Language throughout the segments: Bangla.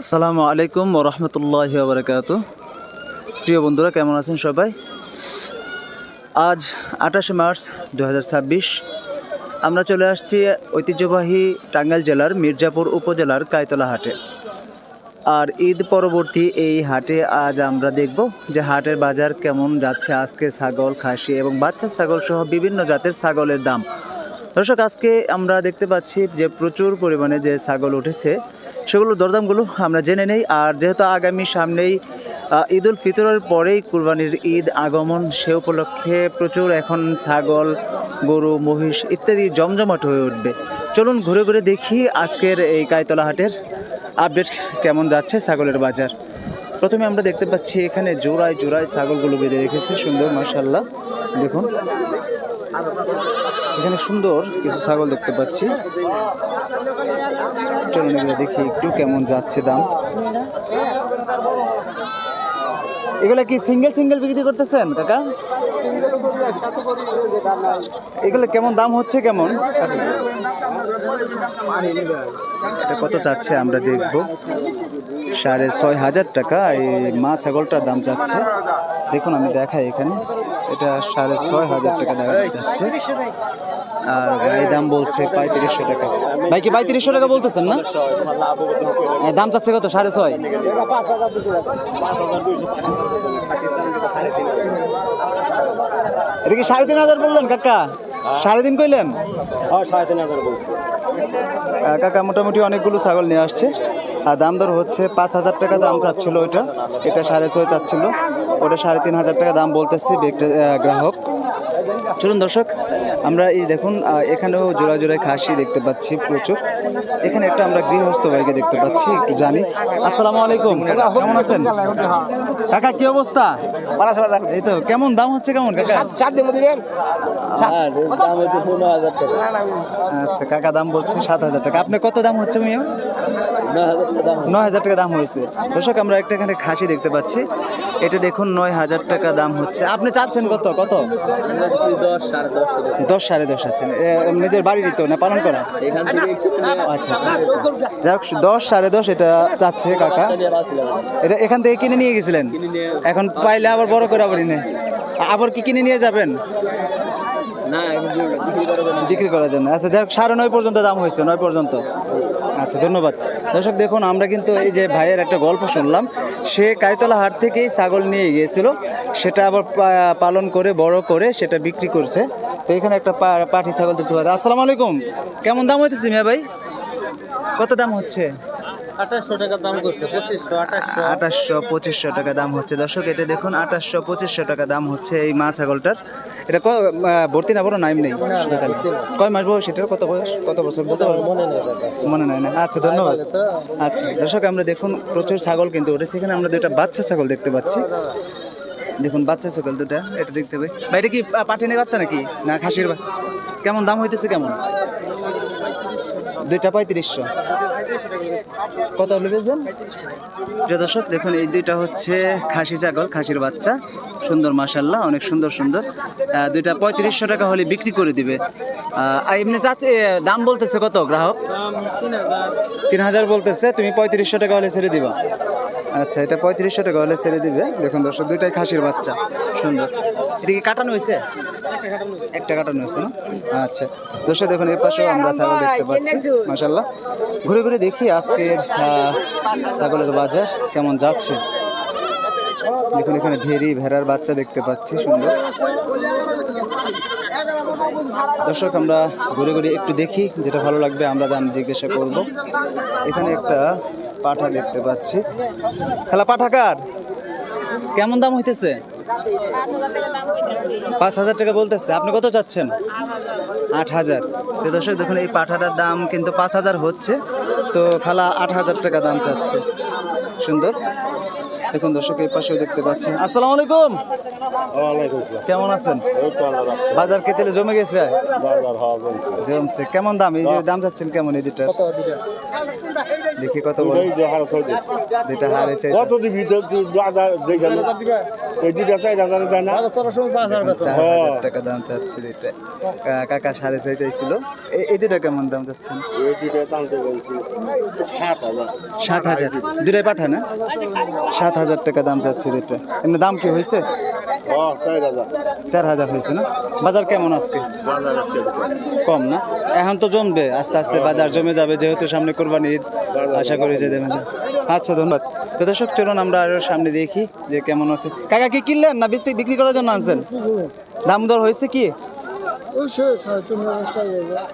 আসসালামু আলাইকুম ওয়া রাহমাতুল্লাহি ওয়া বারাকাতুহু। প্রিয় বন্ধুরা, কেমন আছেন সবাই? আজ 28শে মার্চ 2026 আমরা চলে আসছি ঐতিহ্যবাহী টাঙ্গাইল জেলার মির্জাপুর উপজেলার কায়তলা হাটে। আর ঈদ পরবর্তী এই হাটে আজ আমরা দেখব যে হাটের বাজার কেমন যাচ্ছে। আজকে ছাগল, খাসি এবং বাচ্চা ছাগল সহ বিভিন্ন জাতের ছাগলের দাম। দর্শক, আজকে আমরা দেখতে পাচ্ছি যে প্রচুর পরিমাণে যে ছাগল উঠেছে সেগুলোর দরদামগুলো আমরা জেনে নেই। আর যেহেতু আগামী সামনেই ঈদ উল ফিতরের পরেই কুরবানির ঈদ আগমন, সে উপলক্ষে প্রচুর এখন ছাগল, গরু, মহিষ ইত্যাদি জমজমাট হয়ে উঠবে। চলুন ঘুরে ঘুরে দেখি আজকের এই কায়তলা হাটের আপডেট কেমন যাচ্ছে ছাগলের বাজার। প্রথমে আমরা দেখতে পাচ্ছি এখানে জোড়ায় জোড়ায় ছাগলগুলো বেঁধে রেখেছে, সুন্দর মাশাআল্লাহ। দেখুন এখানে সুন্দর কিছু ছাগল দেখতে পাচ্ছি। চলুন এগুলো দেখি একটু কেমন যাচ্ছে দাম। এগুলো কি সিঙ্গেল সিঙ্গেল বিক্রি করতেছেন কাকা? এগুলো কেমন দাম হচ্ছে, কেমন এটা কত চাচ্ছে আমরা দেখব। 6,500 টাকা এই মা ছাগলটার দাম যাচ্ছে। দেখুন আমি দেখাই, এখানে এটা 6,500 টাকা যাচ্ছে। আর গায়ে দাম বলছে 3500 টাকা। ভাই কি 3500 টাকা বলতেছেন না? দাম চাচ্ছে কত? 6,500। এটা কি 3,500 বললেন কাকা? 3,500 কইলেন? 3,500 বলছি কাকা মোটামুটি অনেকগুলো ছাগল নিয়ে আসছে। আর দাম দর হচ্ছে 5,000 টাকা দাম চাচ্ছিল ওইটা, এটা 6,500 চাচ্ছিল, ওটা 3,500 টাকা দাম বলতেছে গ্রাহক। চলুন দর্শক, আমরা এই দেখুন এখানেও জোড়া জোড়ায় খাসি দেখতে পাচ্ছি প্রচুর। এখানে একটা আমরা গৃহস্থ ভাইকে দেখতে পাচ্ছি, একটু জানি। আসসালামু আলাইকুম, কেমন আছেন কাকা? কি অবস্থা? এই তো, কেমন দাম হচ্ছে কেমন কাকা? আচ্ছা, কাকা দাম বলছে 7,000 টাকা। আপনি কত দাম হচ্ছে? 9,000 টাকা দাম হয়েছে। দর্শক, আমরা একটা এখানে খাসি দেখতে পাচ্ছি, এটা দেখুন 9,000 টাকা দাম হচ্ছে। আপনি চাচ্ছেন কত? 10, 10.5 আছেন। নিজের বাড়িরই তো না পালন করা? আচ্ছা আচ্ছা, যাই হোক 10, 10.5 এটা চাচ্ছে কাকা। এটা এখান থেকে কিনে নিয়ে গেছিলেন, এখন পাইলে আবার বড় করে আবার কি কিনে নিয়ে যাবেন? বিক্রি করার জন্য। আচ্ছা, যাই হোক 9.5 পর্যন্ত দাম হয়েছে, 9 পর্যন্ত। আচ্ছা, ধন্যবাদ। দর্শক দেখুন, আমরা কিন্তু এই যে ভাইয়ের একটা গল্প শুনলাম, সে কায়তলা হাট থেকেই ছাগল নিয়ে গিয়েছিল, সেটা আবার পালন করে বড় করে সেটা বিক্রি করছে। তো এখানে একটা পাঠি ছাগল দেখতে পাচ্ছি। আসসালামু আলাইকুম, কেমন দাম হইতেছে মিয়া ভাই? কত দাম হচ্ছে? 2800 টাকা দাম করছে। 2800, 2500 টাকা দাম হচ্ছে। দর্শক, এটা দেখুন 2800, 2500 টাকা দাম হচ্ছে এই মা ছাগলটার। এটা ভর্তি না, বড় নাইম নেই, কয় মাস বয়স এটার? কত বয়স, কত বছর বলতে পারবো? মনে নাই না। আচ্ছা, ধন্যবাদ। আচ্ছা দর্শক, আমরা দেখুন প্রচুর ছাগল কিন্তু উঠেছে। এখানে আমরা দুইটা বাচ্চা ছাগল দেখতে পাচ্ছি। দেখুন বাচ্চা ছাগল দুটা, এটা দেখতে পাই। ভাই এটা কি পাঠিনের বাচ্চা নাকি না খাসির বাচ্চা? কেমন দাম হইতেছে কেমন? দুইটা 3500। কত হলে বেচবেন? প্রিয় দর্শক দেখুন, এই দুইটা হচ্ছে খাসি ছাগল, খাসির বাচ্চা, সুন্দর মাশাআল্লাহ, অনেক সুন্দর সুন্দর। দুইটা 3500 টাকা হলে বিক্রি করে দিবে। আর এমনি চাচ্ছে দাম বলতেছে কত গ্রাহক? 3,000 বলতেছে, তুমি 3500 টাকা হলে ছেড়ে দিবা? আচ্ছা, এটা 3500 টাকা হলে ছেড়ে দিবে। দেখুন দর্শক, দুইটাই খাসির বাচ্চা, সুন্দর। এটা কি কাটানো হয়েছে? একটা কাটানো হয়েছে না? আচ্ছা দর্শক দেখুন, এই পাশেও আমরা ছাগল দেখতে পাচ্ছি মাশাআল্লাহ। ঘুরে ঘুরে দেখি আজকের ছাগলের বাজার কেমন যাচ্ছে। দেখুন এখানে ভেড়ার বাচ্চা দেখতে পাচ্ছি, সুন্দর। দর্শক, আমরা ঘুরে ঘুরে একটু দেখি, যেটা ভালো লাগবে আমরা দাম জিজ্ঞাসা করব। এখানে একটা পাঠা দেখতে পাচ্ছি। খেলা পাঠা কার? কেমন দাম হইতেছে? 5,000 টাকা বলতেছে। আপনি কত চাচ্ছেন? 8,000। দর্শক দেখুন, এই পাঠাটার দাম কিন্তু 5,000 হচ্ছে, তো খালা 8,000 টাকা দাম চাচ্ছে, সুন্দর। দেখুন দর্শক, এই পাশেও দেখতে পাচ্ছি। আসসালামু আলাইকুম, কেমন আছেন? বাজার কে তেলে জমে গেছে? জমছে। কেমন দাম? এই যে দাম চাচ্ছেন কেমন এই দুটার? দেখি কত বলে। দুটা হারে চাই। কত দিবি তো বাজার দেখেন এই দুটা 4000 দেয় না 4000 টাকা দাম চাচ্ছে দুইটা। কাকা 6.5 চাইছিল। এই দুটা কেমন দাম চাচ্ছেন? এই দুটা দাম তো বলছি 7000 7,000। দুটাই পাঠা না? 7,000 টাকা দাম চাচ্ছে দুইটা। এমনি দাম কি হয়েছে? 4000 4,000 হয়েছে না? বাজার কেমন আজকে? বাজার আজকে কম না? এখন তো জমবে, আস্তে আস্তে বাজার জমে যাবে, যেহেতু সামনে কোরবানি ঈদ। আশা করি যে দেবেন। আচ্ছা, ধন্যবাদ। তো দর্শক চলুন আমরা আরো সামনে দেখি যে কেমন আছে। কাকা কি কিনলেন না বিক্রি করার জন্য আনছেন? দাম দর হয়েছে কি?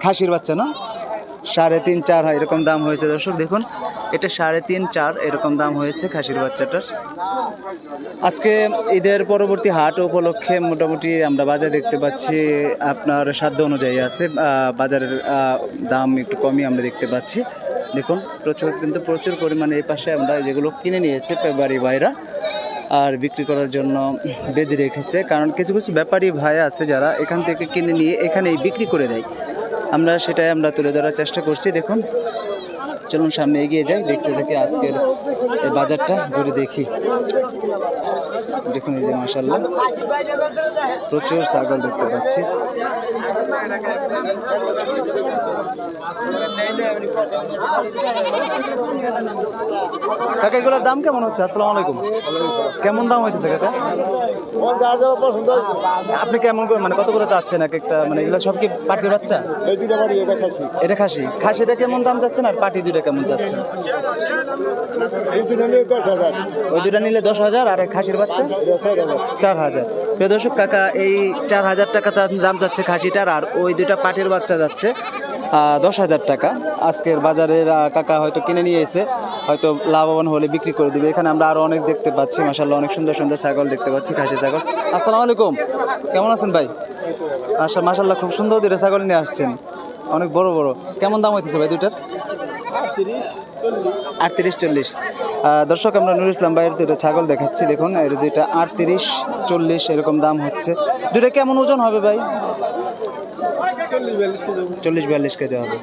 খাসির বাচ্চা না? 3.5 4 এরকম দাম হয়েছে দর্শক। দেখুন এটা 3.5 4 এরকম দাম হয়েছে খাসির বাচ্চাটার। আজকে ঈদের পরবর্তী হাট উপলক্ষে মোটামুটি আমরা বাজার দেখতে পাচ্ছি আপনার সাধ্য অনুযায়ী আছে। বাজারের দাম একটু কমই আমরা দেখতে পাচ্ছি। দেখুন প্রচুর পরিমাণে এই পাশে আমরা যেগুলো কিনে নিয়েছে ব্যাপারী ভাইরা আর বিক্রি করার জন্য বেঁধে রেখেছে, কারণ কিছু কিছু ব্যাপারী ভাই আছে যারা এখান থেকে কিনে নিয়ে এখানেই বিক্রি করে দেয়। সেটাই আমরা তুলে ধরার চেষ্টা করছি। দেখুন চলুন সামনে এগিয়ে যাই, দেখতে দেখি আজকের এই বাজারটা ঘুরে দেখি। দেখুন এই যে মাশাআল্লাহ প্রচুর ছাগল দেখতে পাচ্ছি। কাকা এগুলোর দাম কেমন হচ্ছে? আসসালামু আলাইকুম। কেমন দাম হইতেছে কাকা? আপনি কেমন করে মানে কত করে চাচ্ছেন এক একটা? মানে এগুলো সব কি পাটির বাচ্চা? এটা খাসি। খাসিটা কেমন দাম চাচ্ছেন আর পাটি দুইটা কেমন চাচ্ছেন? ওই দুটা নিলে 10,000 আর খাসির বাচ্চা 4,000। প্রিয় দর্শক কাকা এই 4,000 টাকা দাম যাচ্ছে খাসিটার, আর ওই দুটা পাটির বাচ্চা যাচ্ছে 10,000 টাকা। আজকের বাজারের কাকা হয়তো কিনে নিয়ে এসে হয়তো লাভবান হলে বিক্রি করে দিবে। এখানে আমরা আরো অনেক দেখতে পাচ্ছি মাশাআল্লাহ, অনেক সুন্দর সুন্দর ছাগল দেখতে পাচ্ছি, খাসি ছাগল। আসসালামু আলাইকুম, কেমন আছেন ভাই? আচ্ছা মাশাআল্লাহ খুব সুন্দর দুটো ছাগল নিয়ে আসছেন, অনেক বড় বড়। কেমন দাম হইতেছে ভাই দুটার? 38-40। দর্শক আমরা নুরুল ইসলাম ভাইয়ের দুটো ছাগল দেখাচ্ছি। দেখুন এর দুইটা 38-40 এরকম দাম হচ্ছে। দুইটা কেমন ওজন হবে ভাই? 40-42 কেজি হবে।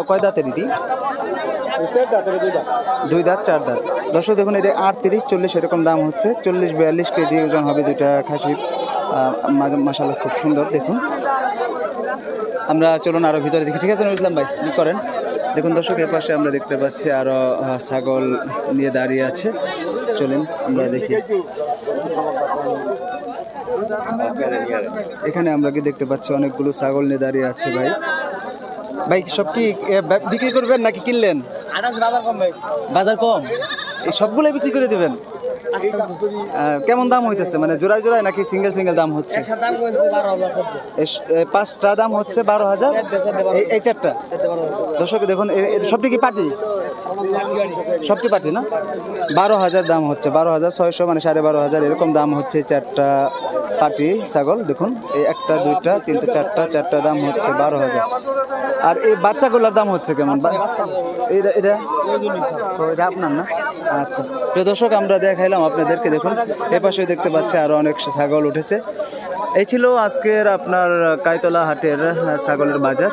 কয় দাঁতের দিদি? 2 দাঁত 4 দাঁত। দর্শক দেখুন এটা 38-40 এরকম দাম হচ্ছে। 40-42 কেজি ওজন হবে দুইটা খাসির। মাশাআল্লাহ খুব সুন্দর। দেখুন আমরা চলুন আরো ভিতরে দেখি, ঠিক আছে নুরুল ইসলাম ভাই কি করেন? দেখুন দর্শক এর পাশে আমরা দেখতে পাচ্ছি আরো ছাগল নিয়ে দাঁড়িয়ে আছে। চলুন আমরা দেখি। এখানে আমরা কি দেখতে পাচ্ছি অনেকগুলো ছাগল নিয়ে দাঁড়িয়ে আছে। ভাই ভাই সব কি বিক্রি করবেন নাকি কিনলেন? বাজার কম, এই সবগুলো বিক্রি করে দিবেন? কেমন দাম হইতেছে? মানে জোড়ায় জোড়ায় নাকি সিঙ্গেল সিঙ্গেল দাম হচ্ছে? 5টা দাম হচ্ছে 12,000। এই 4টা দর্শক দেখুন সবটি কি পাটি? সবটি পাটি না? 12,000 দাম হচ্ছে। 12,600 মানে 12,500 এরকম দাম হচ্ছে 4টা পাটি ছাগল। দেখুন এই 1টা 2টা 3টা 4টা দাম হচ্ছে 12,000। আর এই বাচ্চাগুলোর দাম হচ্ছে কেমন? এটা আপনার না? আচ্ছা প্রিয় দর্শক আমরা দেখাইলাম আপনাদেরকে। দেখুন এ পাশে দেখতে পাচ্ছি আরো অনেক ছাগল উঠেছে। এই ছিল আজকের আপনার কাইতলা হাটের ছাগলের বাজার।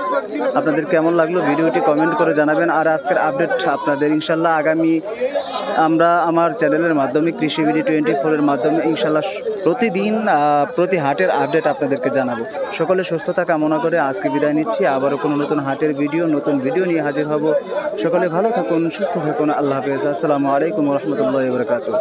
আপনাদের কেমন লাগলো ভিডিওটি কমেন্ট করে জানাবেন। আর আজকের আপডেট আপনাদের ইনশাল্লাহ আগামী আমরা আমার চ্যানেলের মাধ্যমে কৃষি বিডি 24 এর মাধ্যমে ইনশাল্লাহ প্রতিদিন প্রতি হাটের আপডেট আপনাদেরকে জানাবো। সকলে সুস্থতা কামনা করে আজকে বিদায় নিচ্ছি। আবারও কোনো নতুন হাটের নতুন ভিডিও নিয়ে হাজির হব। সকলে ভালো থাকুন, সুস্থ থাকুন। আল্লাহ হাফেজ। আসসালামু আলাইকুম ওয়া রাহমাতুল্লাহি ওয়া বারাকাতুহু।